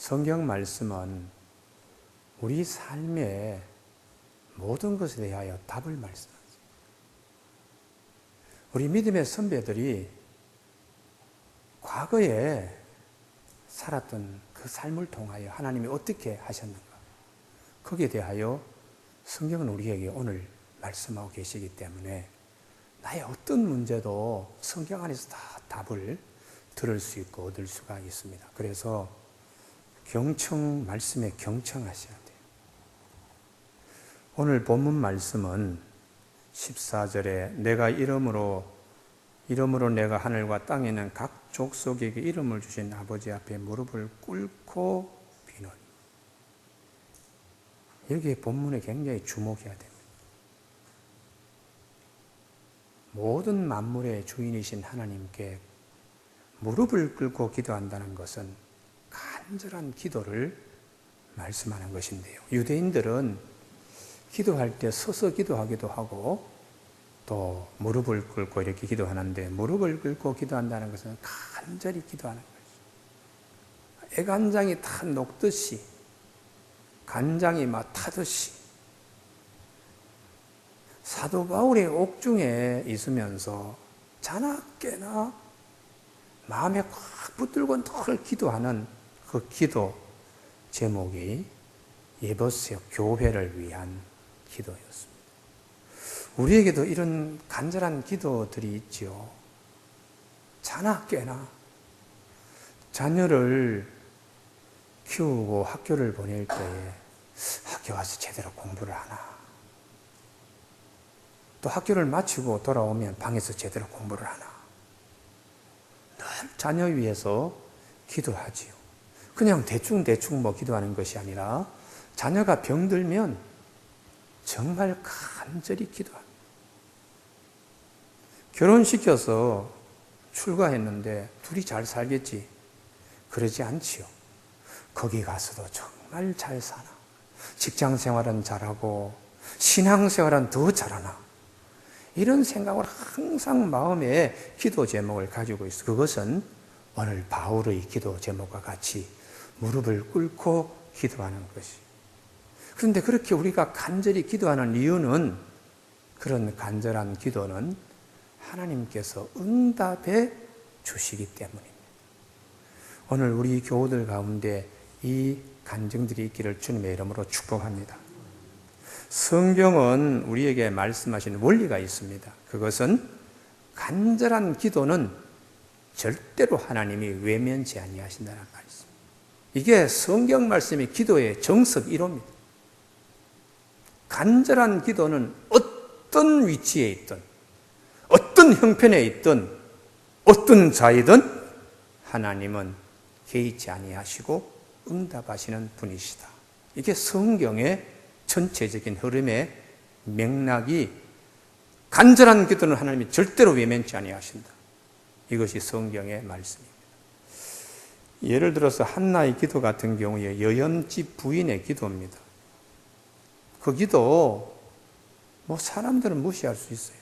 성경 말씀은 우리 삶의 모든 것에 대하여 답을 말씀하세요. 우리 믿음의 선배들이 과거에 살았던 그 삶을 통하여 하나님이 어떻게 하셨는가, 거기에 대하여 성경은 우리에게 오늘 말씀하고 계시기 때문에 나의 어떤 문제도 성경 안에서 다 답을 들을 수 있고 얻을 수가 있습니다. 그래서 말씀에 경청하셔야 돼요. 오늘 본문 말씀은 14절에 내가 이름으로 내가 하늘과 땅에 있는 각 족속에게 이름을 주신 아버지 앞에 무릎을 꿇고 비노니. 여기에 본문에 굉장히 주목해야 됩니다. 모든 만물의 주인이신 하나님께 무릎을 꿇고 기도한다는 것은 간절한 기도를 말씀하는 것인데요. 유대인들은 기도할 때 서서 기도하기도 하고 또 무릎을 꿇고 이렇게 기도하는데, 무릎을 꿇고 기도한다는 것은 간절히 기도하는 거죠. 애간장이 다 녹듯이, 간장이 막 타듯이. 사도 바울의 옥중에 있으면서 자나깨나 마음에 꽉 붙들고 늘 기도하는 그 기도 제목이 에베소 교회를 위한 기도였습니다. 우리에게도 이런 간절한 기도들이 있지요. 자나깨나 자녀를 키우고 학교를 보낼 때에 학교 와서 제대로 공부를 하나, 또 학교를 마치고 돌아오면 방에서 제대로 공부를 하나, 늘 자녀 위해서 기도하지요. 그냥 대충 뭐 기도하는 것이 아니라 자녀가 병들면 정말 간절히 기도합니다. 결혼시켜서 출가했는데 둘이 잘 살겠지? 그러지 않지요. 거기 가서도 정말 잘 사나? 직장 생활은 잘하고 신앙 생활은 더 잘하나? 이런 생각을 항상 마음에 기도 제목을 가지고 있어. 그것은 오늘 바울의 기도 제목과 같이 무릎을 꿇고 기도하는 것이. 그런데 그렇게 우리가 간절히 기도하는 이유는, 그런 간절한 기도는 하나님께서 응답해 주시기 때문입니다. 오늘 우리 교우들 가운데 이 간증들이 있기를 주님의 이름으로 축복합니다. 성경은 우리에게 말씀하신 원리가 있습니다. 그것은 간절한 기도는 절대로 하나님이 외면치 아니하신다는 말씀. 이게 성경 말씀이 기도의 정석 1호입니다. 간절한 기도는 어떤 위치에 있든, 어떤 형편에 있든, 어떤 자이든 하나님은 개의치 아니하시고 응답하시는 분이시다. 이게 성경의 전체적인 흐름의 맥락이, 간절한 기도는 하나님이 절대로 외면치 아니하신다. 이것이 성경의 말씀입니다. 예를 들어서 한나의 기도 같은 경우에 여염집 부인의 기도입니다. 그 기도 사람들은 무시할 수 있어요.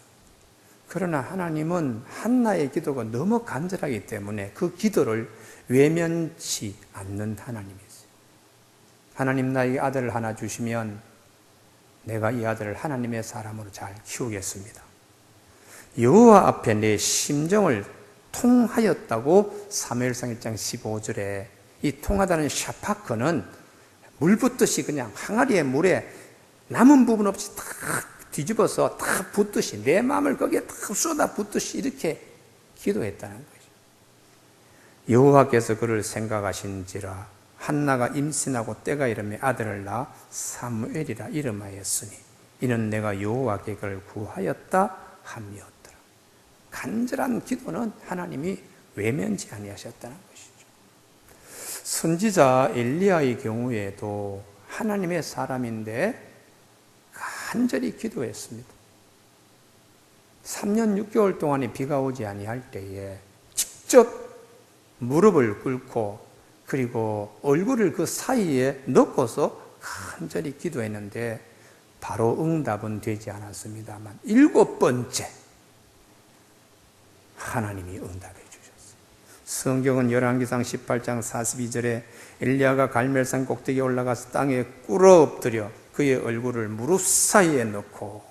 그러나 하나님은 한나의 기도가 너무 간절하기 때문에 그 기도를 외면치 않는 하나님이세요. 하나님, 나에게 아들을 하나 주시면 내가 이 아들을 하나님의 사람으로 잘 키우겠습니다. 여호와 앞에 내 심정을 통하였다고 사무엘상 1장 15절에 이 통하다는 샤파크는 물 붓듯이 그냥 항아리에 물에 남은 부분 없이 다 뒤집어서 다 붓듯이, 내 마음을 거기에 다 쏟아 붓듯이 이렇게 기도했다는 거죠. 여호와께서 그를 생각하신지라 한나가 임신하고 때가 이르매 아들을 낳아 사무엘이라 이름하였으니 이는 내가 여호와께 그를 구하였다 함이었더라. 간절한 기도는 하나님이 외면치 아니하셨다는 것이죠. 선지자 엘리야의 경우에도 하나님의 사람인데 간절히 기도했습니다. 3년 6개월 동안에 비가 오지 아니할 때에 직접 무릎을 꿇고 그리고 얼굴을 그 사이에 넣고서 간절히 기도했는데 바로 응답은 되지 않았습니다만 7번째 하나님이 응답해 주셨어요. 성경은 열왕기상 18장 42절에 엘리야가 갈멜산 꼭대기에 올라가서 땅에 꿇어 엎드려 그의 얼굴을 무릎 사이에 넣고,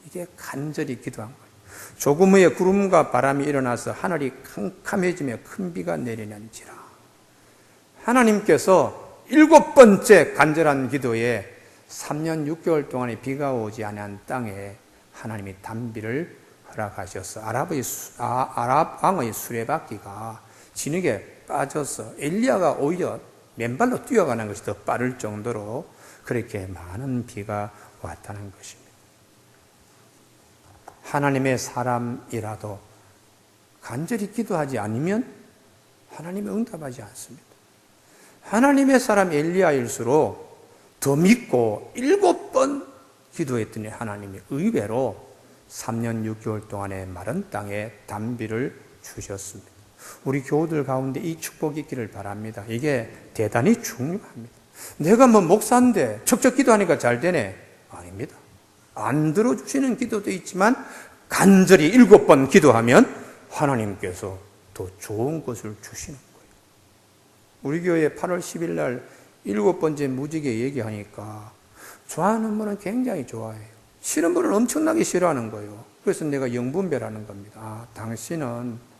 이게 간절히 기도한 거예요. 조금 후에 구름과 바람이 일어나서 하늘이 캄캄해지며 큰 비가 내리는지라. 하나님께서 7번째 간절한 기도에 3년 6개월 동안의 비가 오지 않은 땅에 하나님이 단비를 허락하셔서 아랍 왕의 수레바퀴가 진흙에 빠져서 엘리야가 오히려 맨발로 뛰어가는 것이 더 빠를 정도로 그렇게 많은 비가 왔다는 것입니다. 하나님의 사람이라도 간절히 기도하지 않으면 하나님이 응답하지 않습니다. 하나님의 사람 엘리야일수록 더 믿고 7번 기도했더니 하나님이 의외로 3년 6개월 동안의 마른 땅에 단비를 주셨습니다. 우리 교우들 가운데 이 축복이 있기를 바랍니다. 이게 대단히 중요합니다. 내가 뭐 목사인데 척척 기도하니까 잘 되네. 아닙니다. 안 들어주시는 기도도 있지만 간절히 7번 기도하면 하나님께서 더 좋은 것을 주시는 거예요. 우리 교회 8월 10일 날 7번째 무지개 얘기하니까 좋아하는 분은 굉장히 좋아해요. 싫은 분은 엄청나게 싫어하는 거예요. 그래서 내가 영분별하는 겁니다. 아, 당신은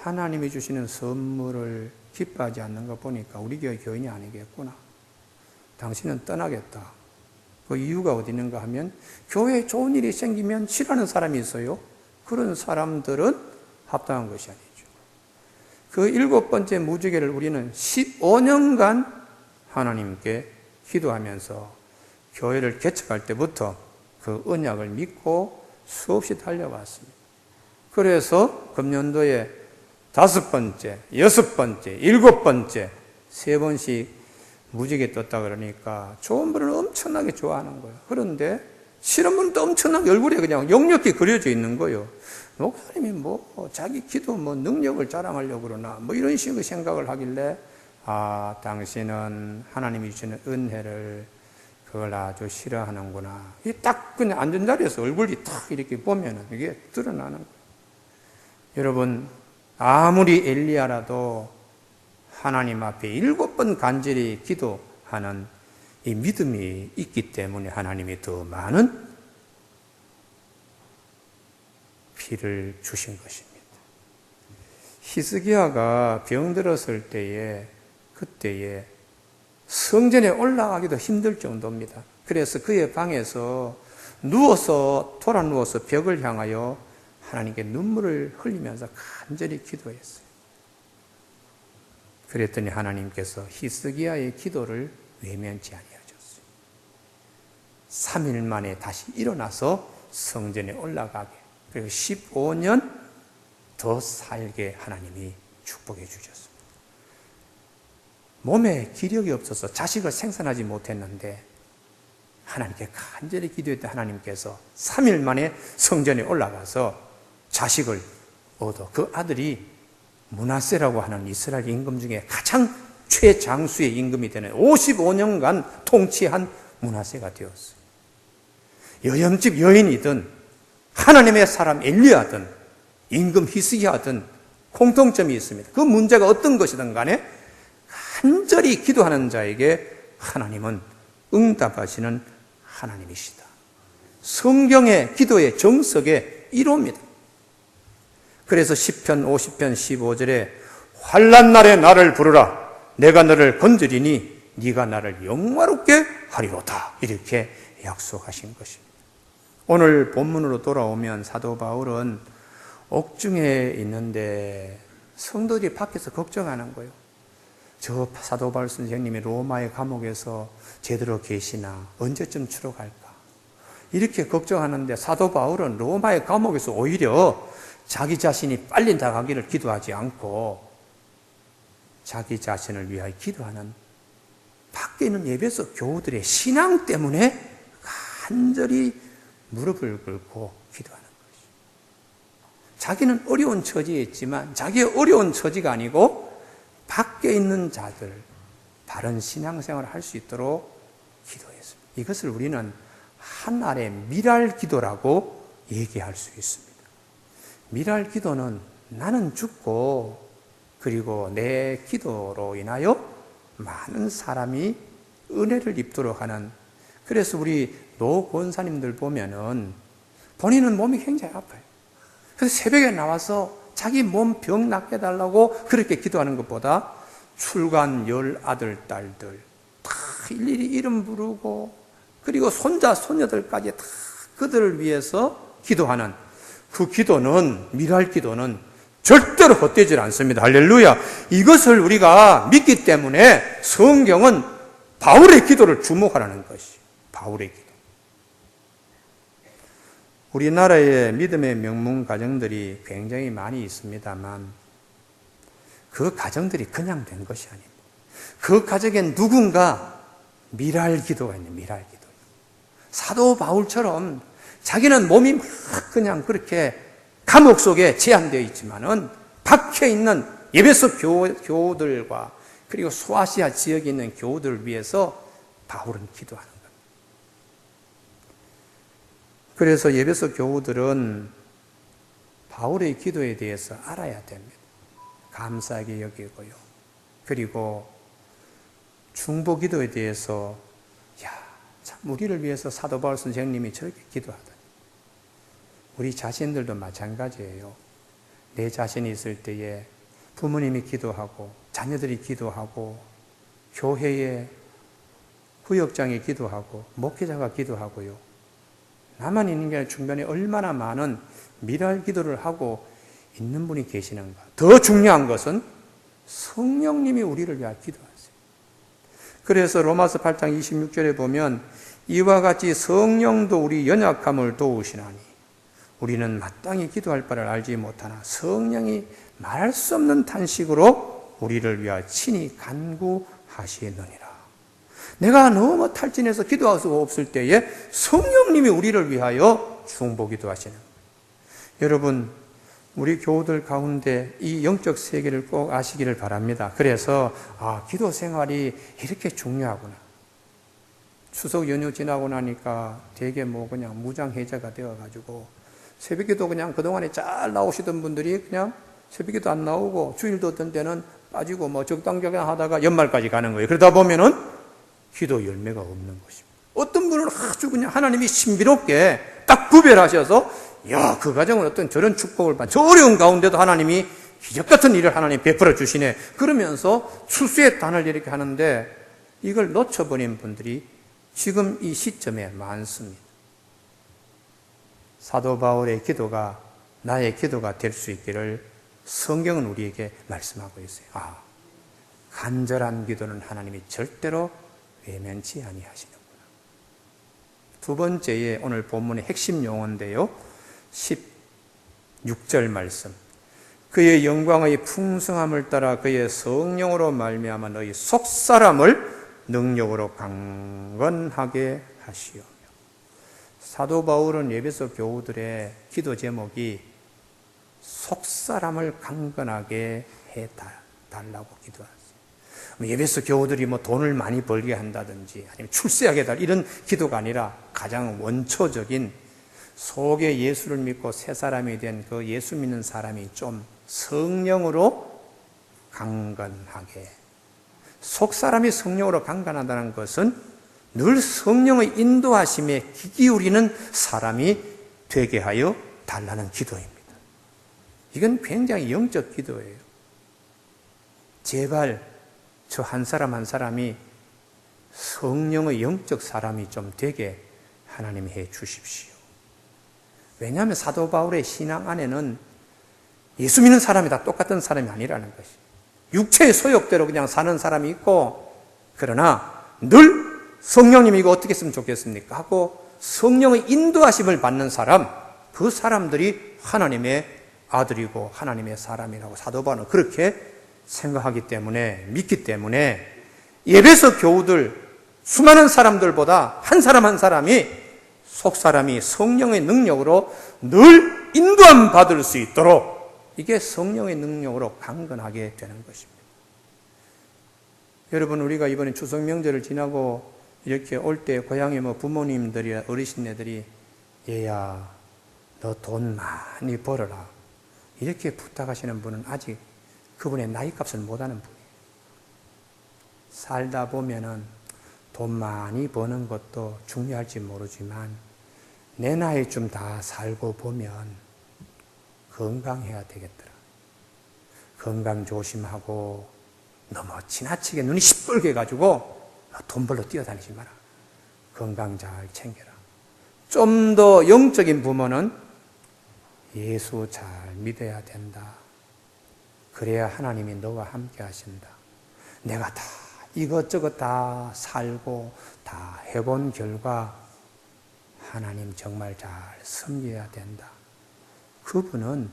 하나님이 주시는 선물을 기뻐하지 않는 거 보니까 우리 교회 교인이 아니겠구나. 당신은 떠나겠다. 그 이유가 어디 있는가 하면 교회에 좋은 일이 생기면 싫어하는 사람이 있어요. 그런 사람들은 합당한 것이 아니죠. 그 7번째 무지개를 우리는 15년간 하나님께 기도하면서 교회를 개척할 때부터 그 언약을 믿고 수없이 달려왔습니다. 그래서 금년도에 5번째, 6번째, 7번째, 3번씩 무지개 떴다 그러니까 좋은 분은 엄청나게 좋아하는 거예요. 그런데 싫은 분은 또 엄청나게 얼굴에 그냥 역력이 그려져 있는 거예요. 목사님이 뭐 자기 기도 뭐 능력을 자랑하려고 그러나 뭐 이런 식의 생각을 하길래, 아, 당신은 하나님이 주시는 은혜를 그걸 아주 싫어하는구나. 이 딱 그냥 앉은 자리에서 얼굴이 딱 이렇게 보면은 이게 드러나는 거예요. 여러분, 아무리 엘리야라도 하나님 앞에 7번 간절히 기도하는 이 믿음이 있기 때문에 하나님이 더 많은 비를 주신 것입니다. 히스기야가 병들었을 때에, 그때에 성전에 올라가기도 힘들 정도입니다. 그래서 그의 방에서 돌아 누워서 벽을 향하여 하나님께 눈물을 흘리면서 간절히 기도했어요. 그랬더니 하나님께서 히스기야의 기도를 외면치 아니하셨어요. 3일 만에 다시 일어나서 성전에 올라가게, 그리고 15년 더 살게 하나님이 축복해 주셨습니다. 몸에 기력이 없어서 자식을 생산하지 못했는데 하나님께 간절히 기도했던 하나님께서 3일 만에 성전에 올라가서 자식을 얻어, 그 아들이 므낫세라고 하는 이스라엘 임금 중에 가장 최장수의 임금이 되는 55년간 통치한 므낫세가 되었어요. 여염집 여인이든 하나님의 사람 엘리야든 임금 히스기야든 공통점이 있습니다. 그 문제가 어떤 것이든 간에 간절히 기도하는 자에게 하나님은 응답하시는 하나님이시다. 성경의 기도의 정석의 1호입니다. 그래서 시편 50편 15절에 환난 날에 나를 부르라, 내가 너를 건드리니 네가 나를 영화롭게 하리로다, 이렇게 약속하신 것입니다. 오늘 본문으로 돌아오면 사도 바울은 옥중에 있는데 성도들이 밖에서 걱정하는 거예요. 저 사도 바울 선생님이 로마의 감옥에서 제대로 계시나, 언제쯤 추록할까, 이렇게 걱정하는데 사도 바울은 로마의 감옥에서 오히려 자기 자신이 빨리 나가기를 기도하지 않고 자기 자신을 위하여 기도하는, 밖에 있는 예배소 교우들의 신앙 때문에 간절히 무릎을 꿇고 기도하는 것이죠. 자기는 어려운 처지에 있지만 자기의 어려운 처지가 아니고 밖에 있는 자들 바른 신앙생활을 할 수 있도록 기도했습니다. 이것을 우리는 하나의 미랄 기도라고 얘기할 수 있습니다. 미랄 기도는 나는 죽고 그리고 내 기도로 인하여 많은 사람이 은혜를 입도록 하는, 그래서 우리 노 권사님들 보면은 본인은 몸이 굉장히 아파요. 그래서 새벽에 나와서 자기 몸 병 낫게 해달라고 그렇게 기도하는 것보다 출간 10 아들, 딸들 다 일일이 이름 부르고, 그리고 손자, 손녀들까지 다 그들을 위해서 기도하는 그 기도는, 미랄 기도는 절대로 헛되질 않습니다. 할렐루야. 이것을 우리가 믿기 때문에 성경은 바울의 기도를 주목하라는 것이, 바울의 기도. 우리나라의 믿음의 명문 가정들이 굉장히 많이 있습니다만 그 가정들이 그냥 된 것이 아닙니다. 그 가정에 누군가 미랄 기도가 있는, 미랄 기도. 사도 바울처럼 자기는 몸이 막 그냥 그렇게 감옥 속에 제한되어 있지만은 박혀 있는 에베소 교우들과 그리고 소아시아 지역에 있는 교우들을 위해서 바울은 기도하는 겁니다. 그래서 에베소 교우들은 바울의 기도에 대해서 알아야 됩니다. 감사하게 여기고요. 그리고 중보 기도에 대해서, 참 우리를 위해서 사도 바울 선생님이 저렇게 기도하다니. 우리 자신들도 마찬가지예요. 내 자신이 있을 때에 부모님이 기도하고, 자녀들이 기도하고, 교회의 구역장이 기도하고, 목회자가 기도하고요. 나만 있는 게 아니라 주변에 얼마나 많은 미랄 기도를 하고 있는 분이 계시는가. 더 중요한 것은 성령님이 우리를 위하여 기도하세요. 그래서 로마서 8장 26절에 보면 이와 같이 성령도 우리 연약함을 도우시나니 우리는 마땅히 기도할 바를 알지 못하나 성령이 말할 수 없는 탄식으로 우리를 위하여 친히 간구하시느니라. 내가 너무 탈진해서 기도할 수가 없을 때에 성령님이 우리를 위하여 중보기도 하시는 거예요. 여러분, 우리 교우들 가운데 이 영적 세계를 꼭 아시기를 바랍니다. 그래서 기도 생활이 이렇게 중요하구나. 추석 연휴 지나고 나니까 되게 그냥 무장해제가 되어가지고 새벽기도 그냥 그동안에 잘 나오시던 분들이 그냥 새벽기도 안 나오고 주일도 어떤 때는 빠지고 적당적당 하다가 연말까지 가는 거예요. 그러다 보면은 기도 열매가 없는 것입니다. 어떤 분은 아주 그냥 하나님이 신비롭게 딱 구별하셔서 그 가정은 어떤 저런 축복을 받는, 저 어려운 가운데도 하나님이 기적 같은 일을 하나님 베풀어 주시네. 그러면서 추수의 단을 이렇게 하는데 이걸 놓쳐버린 분들이 지금 이 시점에 많습니다. 사도 바울의 기도가 나의 기도가 될 수 있기를 성경은 우리에게 말씀하고 있어요. 간절한 기도는 하나님이 절대로 외면치 아니하시는구나. 두 번째에 오늘 본문의 핵심 용어인데요. 16절 말씀. 그의 영광의 풍성함을 따라 그의 성령으로 말미암아 너희 속사람을 능력으로 강건하게 하시오며. 사도 바울은 에베소 교우들의 기도 제목이 속사람을 강건하게 해달라고 기도하세요. 에베소 교우들이 돈을 많이 벌게 한다든지 아니면 출세하게 해달라 이런 기도가 아니라 가장 원초적인 속에 예수를 믿고 새 사람이 된 그 예수 믿는 사람이 좀 성령으로 강건하게. 속 사람이 성령으로 강건하다는 것은 늘 성령의 인도하심에 귀 기울이는 사람이 되게 하여 달라는 기도입니다. 이건 굉장히 영적 기도예요. 제발 저 한 사람 한 사람이 성령의 영적 사람이 좀 되게 하나님이 해 주십시오. 왜냐하면 사도 바울의 신앙 안에는 예수 믿는 사람이 다 똑같은 사람이 아니라는 것이. 육체의 소욕대로 그냥 사는 사람이 있고, 그러나 늘 성령님이 이거 어떻게 했으면 좋겠습니까? 하고 성령의 인도하심을 받는 사람, 그 사람들이 하나님의 아들이고 하나님의 사람이라고 사도 바울은 그렇게 생각하기 때문에, 믿기 때문에 에베소 교우들 수많은 사람들보다 한 사람 한 사람이 속사람이 성령의 능력으로 늘 인도함 받을 수 있도록 이게 성령의 능력으로 강건하게 되는 것입니다. 여러분, 우리가 이번에 추석 명절을 지나고 이렇게 올 때 고향에 부모님들이 어르신네들이 얘야 너 돈 많이 벌어라 이렇게 부탁하시는 분은 아직 그분의 나이값을 못하는 분이에요. 살다 보면은 돈 많이 버는 것도 중요할지 모르지만 내 나이쯤 다 살고 보면 건강해야 되겠더라. 건강 조심하고 너무 지나치게 눈이 시뻘게 가지고 돈 벌러 뛰어다니지 마라. 건강 잘 챙겨라. 좀 더 영적인 부모는 예수 잘 믿어야 된다. 그래야 하나님이 너와 함께 하신다. 내가 다 이것저것 다 살고 다 해본 결과 하나님 정말 잘 섬겨야 된다. 그분은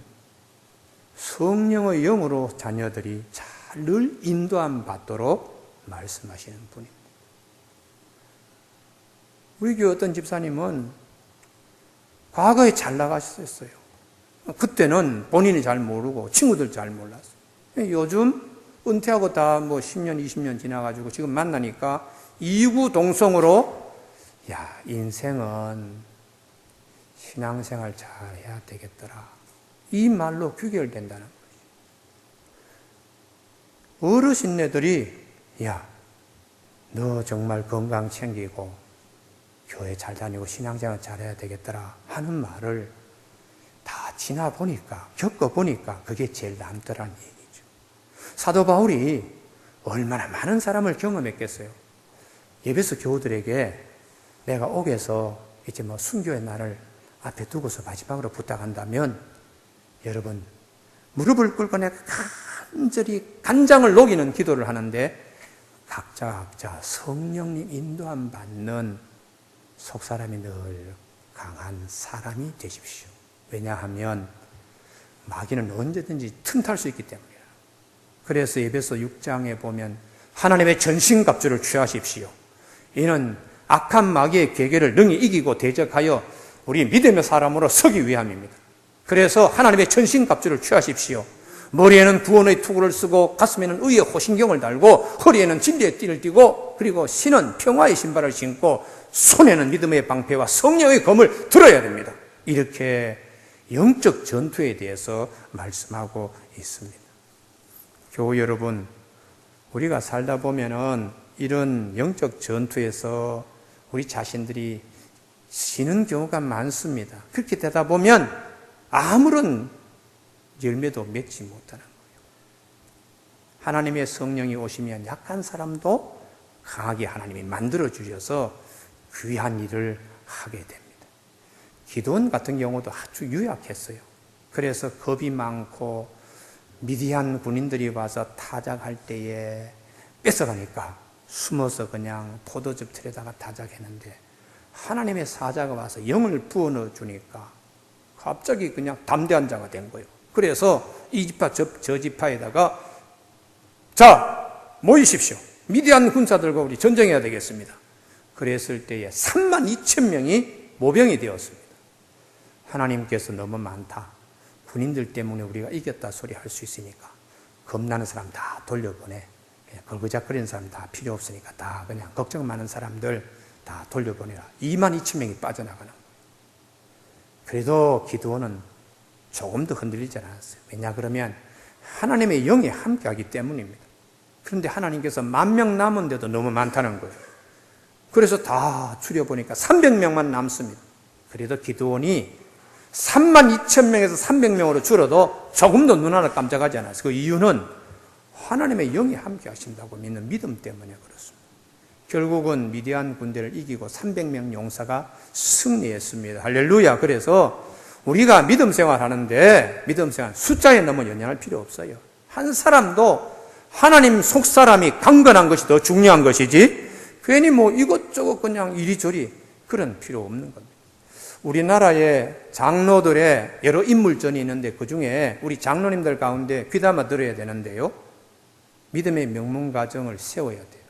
성령의 영으로 자녀들이 잘 늘 인도함 받도록 말씀하시는 분입니다. 우리 교회 어떤 집사님은 과거에 잘 나가셨어요. 그때는 본인이 잘 모르고 친구들 잘 몰랐어요. 요즘 은퇴하고 다 10년, 20년 지나가지고 지금 만나니까 이구동성으로 야, 인생은 신앙생활 잘 해야 되겠더라. 이 말로 귀결된다는 거예요. 어르신네들이 야, 너 정말 건강 챙기고 교회 잘 다니고 신앙생활 잘해야 되겠더라 하는 말을 다 지나보니까, 겪어보니까 그게 제일 남더라는 얘기죠. 사도 바울이 얼마나 많은 사람을 경험했겠어요. 예배소 교우들에게 내가 옥에서 이제 순교의 날을 앞에 두고서 마지막으로 부탁한다면 여러분 무릎을 꿇고 내가 간절히 간장을 녹이는 기도를 하는데 각자 성령님 인도함 받는 속사람이 늘 강한 사람이 되십시오. 왜냐하면 마귀는 언제든지 틈탈 수 있기 때문이에요. 그래서 에베소 6장에 보면 하나님의 전신갑주를 취하십시오. 이는 악한 마귀의 계계를 능히 이기고 대적하여 우리 믿음의 사람으로 서기 위함입니다. 그래서 하나님의 전신갑주를 취하십시오. 머리에는 구원의 투구를 쓰고 가슴에는 의의 호신경을 달고 허리에는 진리의 띠를 띠고 그리고 신은 평화의 신발을 신고 손에는 믿음의 방패와 성령의 검을 들어야 됩니다. 이렇게 영적 전투에 대해서 말씀하고 있습니다. 교우 여러분, 우리가 살다 보면은 이런 영적 전투에서 우리 자신들이 지는 경우가 많습니다. 그렇게 되다 보면 아무런 열매도 맺지 못하는 거예요. 하나님의 성령이 오시면 약한 사람도 강하게 하나님이 만들어 주셔서 귀한 일을 하게 됩니다. 기도원 같은 경우도 아주 유약했어요. 그래서 겁이 많고 미디안 군인들이 와서 타작할 때에 뺏어가니까 숨어서 그냥 포도즙 틀에다가 타작했는데 하나님의 사자가 와서 영을 부어넣어 주니까 갑자기 그냥 담대한 자가 된 거예요. 그래서 이 지파 저 지파에다가 자 모이십시오. 미디안 군사들과 우리 전쟁해야 되겠습니다. 그랬을 때에 32,000명이 모병이 되었습니다. 하나님께서 너무 많다. 군인들 때문에 우리가 이겼다 소리 할 수 있으니까 겁나는 사람 다 돌려보내. 그냥 걸그작거리는 사람 다 필요 없으니까 다 그냥 걱정 많은 사람들 다 돌려보내라. 22,000명이 빠져나가는 거예요. 그래도 기드온은 조금 더 흔들리지 않았어요. 왜냐 그러면 하나님의 영이 함께하기 때문입니다. 그런데 하나님께서 10,000명 남은데도 너무 많다는 거예요. 그래서 다 줄여보니까 300명만 남습니다. 그래도 기드온이 32,000명에서 300명으로 줄어도 조금도 눈 하나 깜짝하지 않았어요. 그 이유는 하나님의 영이 함께 하신다고 믿는 믿음 때문에 그렇습니다. 결국은 미디안 군대를 이기고 300명 용사가 승리했습니다. 할렐루야. 그래서 우리가 믿음 생활하는데 믿음 생활 숫자에 너무 연연할 필요 없어요. 한 사람도 하나님 속 사람이 강건한 것이 더 중요한 것이지 괜히 이것저것 그냥 이리저리 그런 필요 없는 겁니다. 우리나라에 장로들의 여러 인물전이 있는데 그중에 우리 장로님들 가운데 귀담아 들어야 되는데요. 믿음의 명문가정을 세워야 돼요.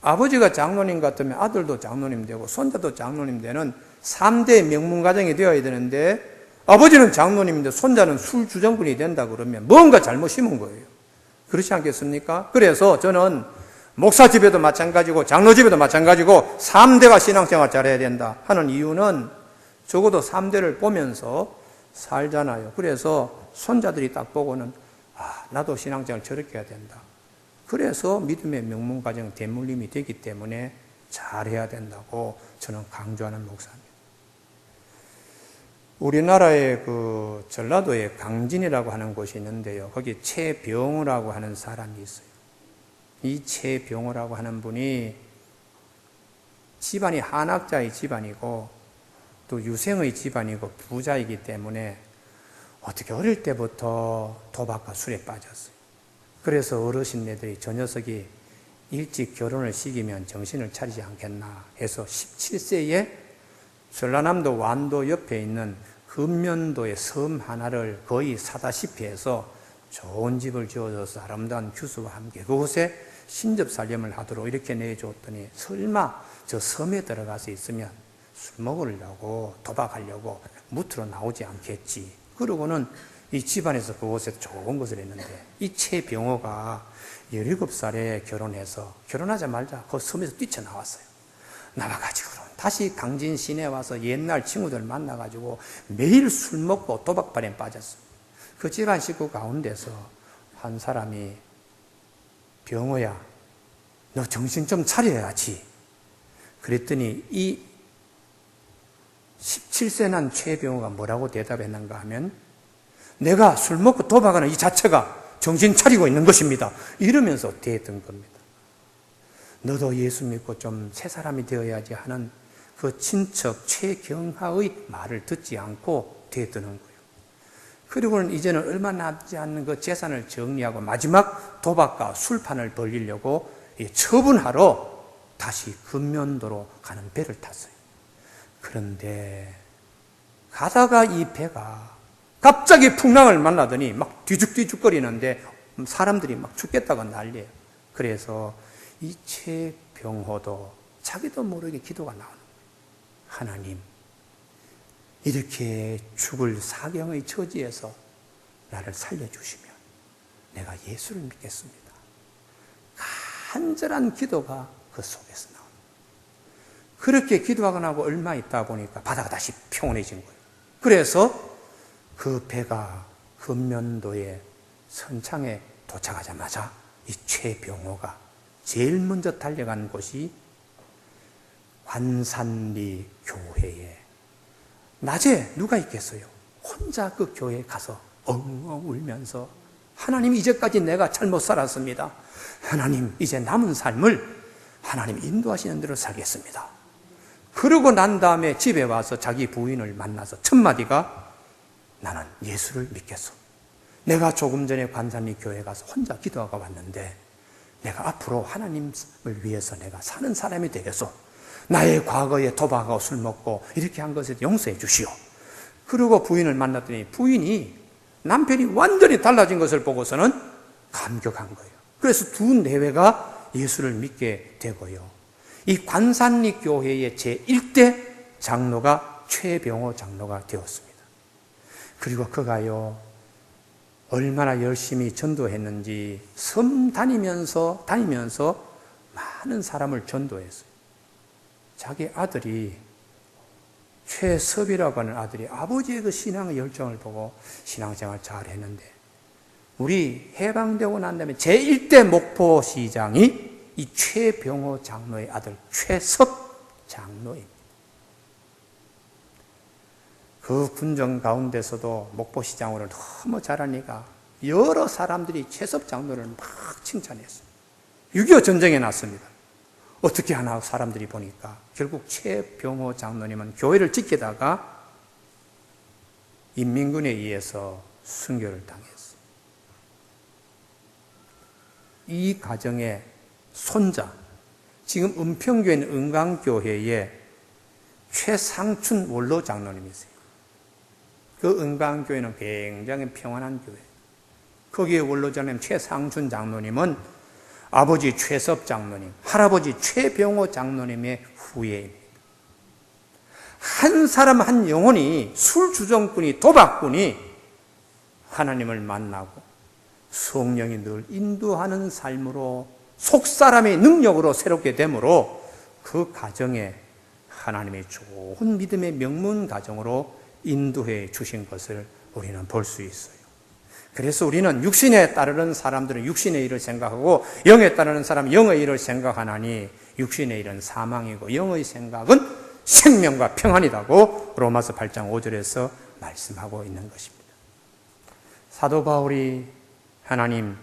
아버지가 장로님 같으면 아들도 장로님 되고 손자도 장로님 되는 3대 명문가정이 되어야 되는데 아버지는 장로님인데 손자는 술주정꾼이 된다 그러면 뭔가 잘못 심은 거예요. 그렇지 않겠습니까? 그래서 저는 목사 집에도 마찬가지고 장로 집에도 마찬가지고 3대가 신앙생활 잘해야 된다 하는 이유는 적어도 3대를 보면서 살잖아요. 그래서 손자들이 딱 보고는 나도 신앙생활 저렇게 해야 된다. 그래서 믿음의 명문가정 대물림이 되기 때문에 잘해야 된다고 저는 강조하는 목사입니다. 우리나라의 그 전라도에 강진이라고 하는 곳이 있는데요. 거기 최병호라고 하는 사람이 있어요. 이 최병호라고 하는 분이 집안이 한학자의 집안이고 또 유생의 집안이고 부자이기 때문에 어떻게 어릴 때부터 도박과 술에 빠졌어요. 그래서 어르신네들이 저 녀석이 일찍 결혼을 시키면 정신을 차리지 않겠나 해서 17세에 전라남도 완도 옆에 있는 금면도의 섬 하나를 거의 사다시피 해서 좋은 집을 지어줘서 아름다운 규수와 함께 그곳에 신접살림을 하도록 이렇게 내줬더니 설마 저 섬에 들어가서 있으면 술 먹으려고 도박하려고 무트로 나오지 않겠지. 그러고는 이 집안에서 그곳에 좋은 것을 했는데 이 최병호가 17살에 결혼해서 결혼하자마자 그 섬에서 뛰쳐나왔어요. 나와가지고 다시 강진 시내에 와서 옛날 친구들 만나가지고 매일 술 먹고 도박발에 빠졌어요. 그 집안 식구 가운데서 한 사람이 병호야, 너 정신 좀 차려야지. 그랬더니 이 17세 난 최병호가 뭐라고 대답했는가 하면 내가 술 먹고 도박하는 이 자체가 정신 차리고 있는 것입니다. 이러면서 대했던 겁니다. 너도 예수 믿고 좀 새 사람이 되어야지 하는 그 친척 최경하의 말을 듣지 않고 대드는 거예요. 그리고는 이제는 얼마 남지 않는 그 재산을 정리하고 마지막 도박과 술판을 벌리려고 처분하러 다시 금면도로 가는 배를 탔어요. 그런데 가다가 이 배가 갑자기 풍랑을 만나더니 막 뒤죽뒤죽거리는데 사람들이 막 죽겠다고 난리예요. 그래서 이 최병호도 자기도 모르게 기도가 나오는 거예요. 하나님, 이렇게 죽을 사경의 처지에서 나를 살려주시면 내가 예수를 믿겠습니다. 간절한 기도가 그 속에서 나옵니다. 그렇게 기도하고 나고 얼마 있다 보니까 바다가 다시 평온해진 거예요. 그래서 그 배가 금면도의 선창에 도착하자마자 이 최병호가 제일 먼저 달려간 곳이 관산리 교회에 낮에 누가 있겠어요? 혼자 그 교회에 가서 엉엉 울면서 하나님 이제까지 내가 잘못 살았습니다. 하나님 이제 남은 삶을 하나님 인도하시는 대로 살겠습니다. 그러고 난 다음에 집에 와서 자기 부인을 만나서 첫 마디가 나는 예수를 믿겠소. 내가 조금 전에 관산리 교회에 가서 혼자 기도하고 왔는데 내가 앞으로 하나님을 위해서 내가 사는 사람이 되겠소. 나의 과거에 도박하고 술 먹고 이렇게 한 것에 용서해 주시오. 그리고 부인을 만났더니 부인이 남편이 완전히 달라진 것을 보고서는 감격한 거예요. 그래서 두 내외가 예수를 믿게 되고요. 이 관산리 교회의 제1대 장로가 최병호 장로가 되었습니다. 그리고 그가요 얼마나 열심히 전도했는지 섬 다니면서 많은 사람을 전도했어요. 자기 아들이 최섭이라고 하는 아들이 아버지의 그 신앙의 열정을 보고 신앙생활 잘 했는데 우리 해방되고 난 다음에 제1대 목포시장이 이 최병호 장로의 아들 최섭 장로입니다. 그 군정 가운데서도 목포시장으로 너무 잘하니까 여러 사람들이 최섭 장로를 막 칭찬했어요. 6.25 전쟁이 났습니다. 어떻게 하나 사람들이 보니까 결국 최병호 장로님은 교회를 지키다가 인민군에 의해서 순교를 당했어요. 이 가정의 손자, 지금 은평교회 있는 은광교회에 최상춘 원로 장로님이세요. 그 은광교회는 굉장히 평안한 교회. 거기에 원로 장로님 최상춘 장로님은 아버지 최섭 장로님, 할아버지 최병호 장로님의 후예입니다. 한 사람 한 영혼이 술주정꾼이 도박꾼이 하나님을 만나고 성령이 늘 인도하는 삶으로 속사람의 능력으로 새롭게 되므로 그 가정에 하나님의 좋은 믿음의 명문 가정으로 인도해 주신 것을 우리는 볼 수 있어요. 그래서 우리는 육신에 따르는 사람들은 육신의 일을 생각하고 영에 따르는 사람은 영의 일을 생각하나니 육신의 일은 사망이고 영의 생각은 생명과 평안이라고 로마서 8장 5절에서 말씀하고 있는 것입니다. 사도 바울이 하나님,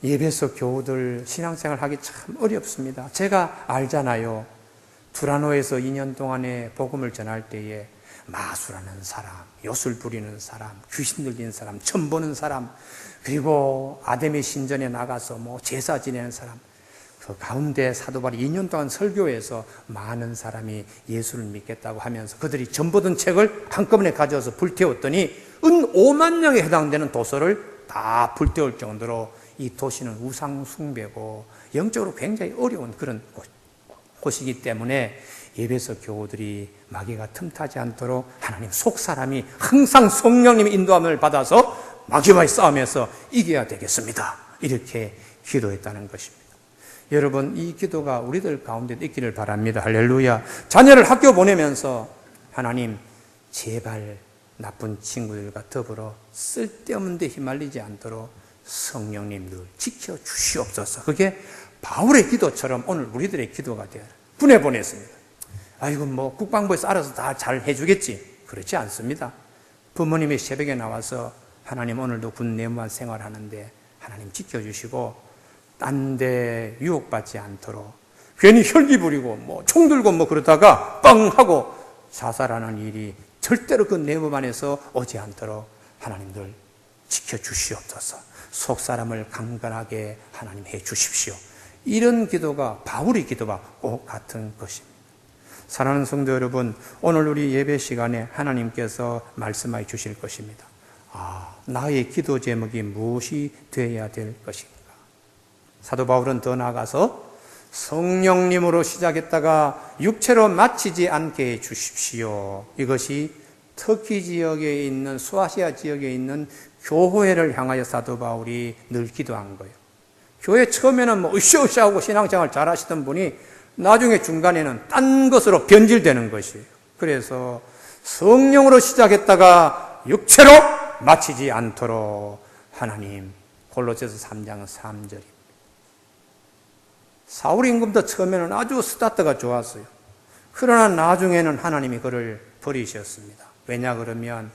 예배소 교우들 신앙생활 하기 참 어렵습니다. 제가 알잖아요. 두라노에서 2년 동안에 복음을 전할 때에 마술하는 사람, 요술 부리는 사람, 귀신 들린 사람, 천 보는 사람, 그리고 아담의 신전에 나가서 제사 지내는 사람, 그 가운데 사도 바울이 2년 동안 설교해서 많은 사람이 예수를 믿겠다고 하면서 그들이 전 보던 책을 한꺼번에 가져와서 불태웠더니 은 5만 명에 해당되는 도서를 다 불태울 정도로 이 도시는 우상 숭배고 영적으로 굉장히 어려운 그런 곳이기 때문에 예배소 교우들이 마귀가 틈타지 않도록 하나님 속 사람이 항상 성령님의 인도함을 받아서 마귀와의 싸움에서 이겨야 되겠습니다. 이렇게 기도했다는 것입니다. 여러분, 이 기도가 우리들 가운데 있기를 바랍니다. 할렐루야. 자녀를 학교 보내면서 하나님 제발 나쁜 친구들과 더불어 쓸데없는 데 휘말리지 않도록 성령님 늘 지켜주시옵소서. 그게 바울의 기도처럼 오늘 우리들의 기도가 되어라. 보냈습니다. 아이고 국방부에서 알아서 다 잘 해주겠지. 그렇지 않습니다. 부모님이 새벽에 나와서 하나님 오늘도 군 내무관 생활하는데 하나님 지켜주시고 딴 데 유혹받지 않도록 괜히 혈기 부리고 총 들고 그러다가 뻥 하고 자살하는 일이 절대로 그 내무반에서 오지 않도록 하나님들 지켜주시옵소서. 속 사람을 강건하게 하나님 해 주십시오. 이런 기도가 바울의 기도와 꼭 같은 것입니다. 사랑하는 성도 여러분, 오늘 우리 예배 시간에 하나님께서 말씀해 주실 것입니다. 나의 기도 제목이 무엇이 되어야 될 것인가? 사도 바울은 더 나아가서 성령님으로 시작했다가 육체로 마치지 않게 해 주십시오. 이것이 터키 지역에 있는 소아시아 지역에 있는 교회를 향하여 사도 바울이 늘 기도한 거예요. 교회 처음에는 으쌰으쌰하고 신앙생활 잘 하시던 분이 나중에 중간에는 딴 것으로 변질되는 것이에요. 그래서 성령으로 시작했다가 육체로 마치지 않도록 하나님, 골로새서 3장 3절입니다. 사울 임금도 처음에는 아주 스타트가 좋았어요. 그러나 나중에는 하나님이 그를 버리셨습니다. 왜냐 그러면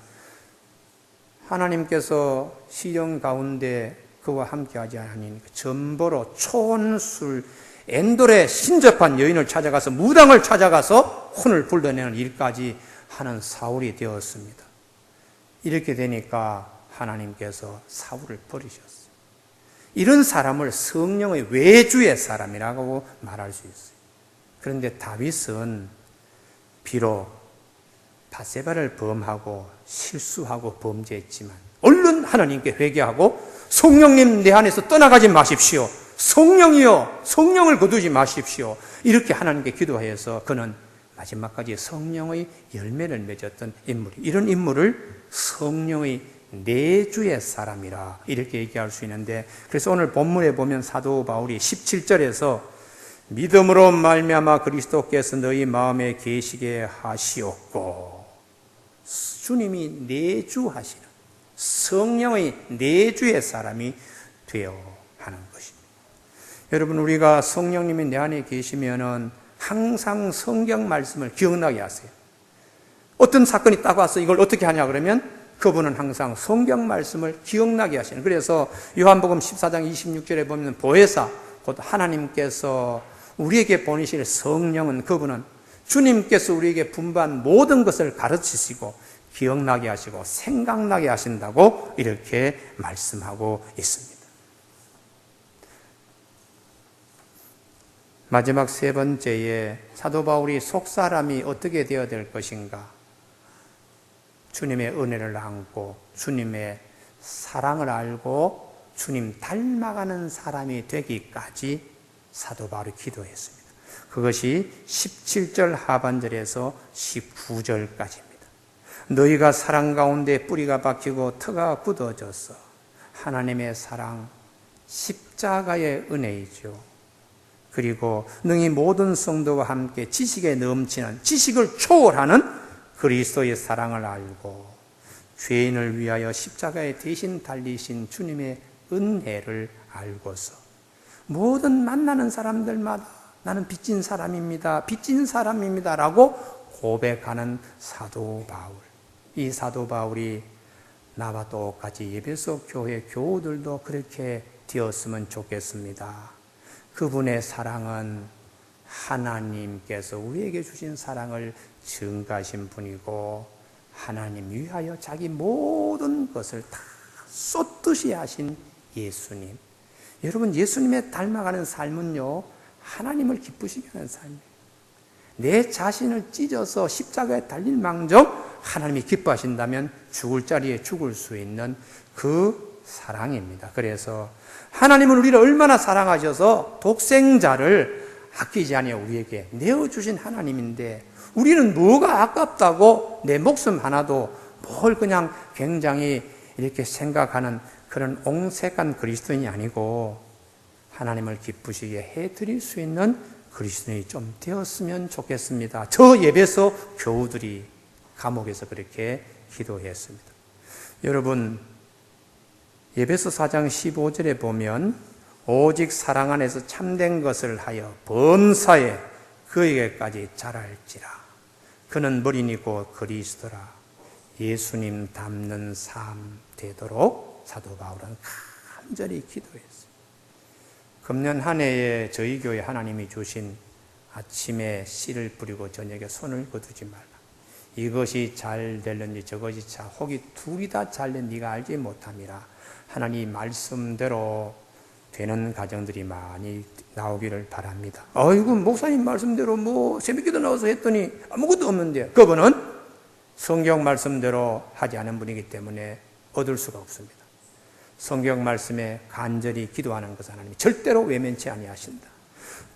하나님께서 시련 가운데 그와 함께하지 않으니 전보로 촌술 엔돌에 신접한 여인을 찾아가서 무당을 찾아가서 혼을 불러내는 일까지 하는 사울이 되었습니다. 이렇게 되니까 하나님께서 사울을 버리셨어요. 이런 사람을 성령의 외주의 사람이라고 말할 수 있어요. 그런데 다윗은 비록 밧세바를 범하고 실수하고 범죄했지만 얼른 하나님께 회개하고 성령님 내 안에서 떠나가지 마십시오. 성령이여 성령을 거두지 마십시오. 이렇게 하나님께 기도하여서 그는 마지막까지 성령의 열매를 맺었던 인물이, 이런 인물을 성령의 내주의 사람이라 이렇게 얘기할 수 있는데, 그래서 오늘 본문에 보면 사도 바울이 17절에서 믿음으로 말미암아 그리스도께서 너희 마음에 계시게 하시옵고, 주님이 내주하시는 성령의 내주의 사람이 되어 하는 것입니다. 여러분, 우리가 성령님이 내 안에 계시면은 항상 성경 말씀을 기억나게 하세요. 어떤 사건이 딱 와서 이걸 어떻게 하냐 그러면 그분은 항상 성경 말씀을 기억나게 하시는. 그래서 요한복음 14장 26절에 보면 보혜사, 곧 하나님께서 우리에게 보내실 성령은, 그분은 주님께서 우리에게 분부한 모든 것을 가르치시고 기억나게 하시고 생각나게 하신다고 이렇게 말씀하고 있습니다. 마지막 세 번째에 사도 바울이 속사람이 어떻게 되어야 될 것인가? 주님의 은혜를 안고 주님의 사랑을 알고 주님 닮아가는 사람이 되기까지 사도 바울이 기도했습니다. 그것이 17절 하반절에서 19절까지입니다. 너희가 사랑 가운데 뿌리가 박히고 터가 굳어져서 하나님의 사랑, 십자가의 은혜이죠. 그리고 능히 모든 성도와 함께 지식에 넘치는, 지식을 초월하는 그리스도의 사랑을 알고 죄인을 위하여 십자가에 대신 달리신 주님의 은혜를 알고서 모든 만나는 사람들마다 나는 빚진 사람입니다. 빚진 사람입니다. 라고 고백하는 사도 바울. 이 사도 바울이 나와 똑같이 에베소 교회 교우들도 그렇게 되었으면 좋겠습니다. 그분의 사랑은 하나님께서 우리에게 주신 사랑을 증가하신 분이고 하나님 위하여 자기 모든 것을 다 쏟듯이 하신 예수님. 여러분, 예수님의 닮아가는 삶은요, 하나님을 기쁘시게 하는 삶이에요. 내 자신을 찢어서 십자가에 달릴 망정 하나님이 기뻐하신다면 죽을 자리에 죽을 수 있는 그 사랑입니다. 그래서 하나님은 우리를 얼마나 사랑하셔서 독생자를 아끼지 아니하여 우리에게 내어주신 하나님인데 우리는 뭐가 아깝다고 내 목숨 하나도 뭘 그냥 굉장히 이렇게 생각하는 그런 옹색한 그리스도인이 아니고 하나님을 기쁘시게 해드릴 수 있는 그리스도인이 좀 되었으면 좋겠습니다. 저 에베소 교우들이 감옥에서 그렇게 기도했습니다. 여러분, 에베소 4장 15절에 보면 오직 사랑 안에서 참된 것을 하여 범사에 그에게까지 자랄지라. 그는 머리니고 그리스도라. 예수님 닮는 삶 되도록 사도 바울은 간절히 기도했어요. 금년 한 해에 저희 교회 하나님이 주신 아침에 씨를 뿌리고 저녁에 손을 거두지 말라. 이것이 잘 될는지 저것이 혹이 둘이 다 잘된 네가 알지 못함이라. 하나님 말씀대로 되는 가정들이 많이 나오기를 바랍니다. 아이고, 목사님 말씀대로 새벽기도 나와서 했더니 아무것도 없는데, 그분은 성경 말씀대로 하지 않은 분이기 때문에 얻을 수가 없습니다. 성경 말씀에 간절히 기도하는 것은 하나님이 절대로 외면치 아니하신다.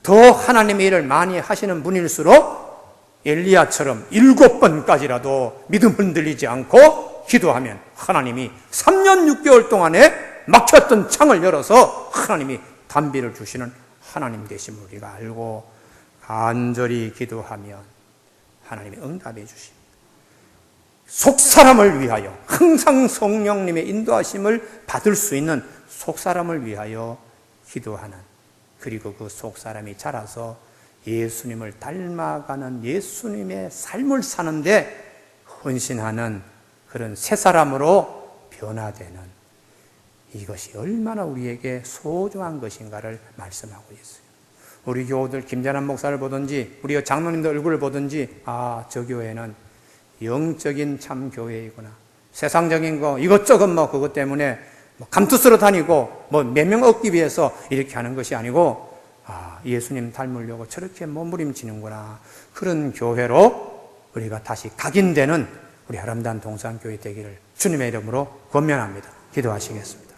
더 하나님의 일을 많이 하시는 분일수록 엘리야처럼 7번까지라도 믿음 흔들리지 않고 기도하면 하나님이 3년 6개월 동안에 막혔던 창을 열어서 하나님이 단비를 주시는 하나님 되심을 우리가 알고 간절히 기도하면 하나님이 응답해 주십니다. 속사람을 위하여 항상 성령님의 인도하심을 받을 수 있는 속사람을 위하여 기도하는, 그리고 그 속사람이 자라서 예수님을 닮아가는 예수님의 삶을 사는데 헌신하는 그런 새 사람으로 변화되는, 이것이 얼마나 우리에게 소중한 것인가를 말씀하고 있어요. 우리 교우들 김재남 목사를 보든지 우리 장로님들 얼굴을 보든지 저 교회는 영적인 참 교회이구나. 세상적인 거 이것저것 그것 때문에 감투쓰러 다니고 몇 명 얻기 위해서 이렇게 하는 것이 아니고 예수님 닮으려고 저렇게 몸부림치는구나. 그런 교회로 우리가 다시 각인되는 우리 아름다운 동산교회 되기를 주님의 이름으로 권면합니다. 기도하시겠습니다.